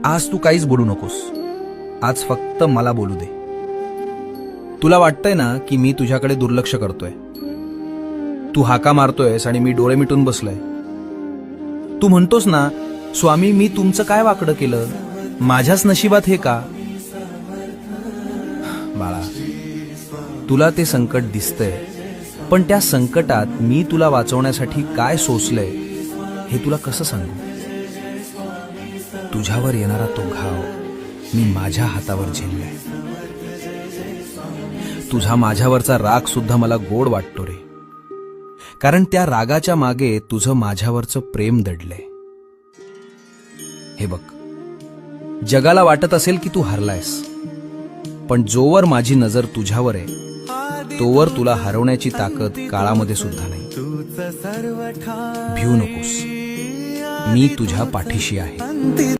आज तू काहीच बोलू नकोस. आज फक्त मला बोलू दे. तुला वाटतंय ना की मी तुझ्याकडे दुर्लक्ष करतोय. तू हाका मारतोयस आणि मी डोळे मिटून बसलोय. तू म्हणतोस ना, स्वामी मी तुमचं काय वाकडं केलं, माझ्याच नशिबात हे का. बाळा, तुला ते संकट दिसतंय, पण त्या संकटात मी तुला वाचवण्यासाठी काय सोसलंय हे तुला कसं सांगू. तुझ्यावर येणारा तो घाव मी माझ्या हातावर झेललाय. तुझा माझ्यावरचा राग सुद्धा मला गोड वाटतो रे, कारण त्या रागाच्या मागे तुझं माझ्यावरचं प्रेम दडलंय. हे बघ, जगाला वाटत असेल की तू हरलायस, पण जोवर माझी नजर तुझ्यावर आहे तोवर तुला हरवण्याची ताकद काळामध्ये सुद्धा नाही. भिऊ नकोस, मी तुझ्या पाठीशी आहे.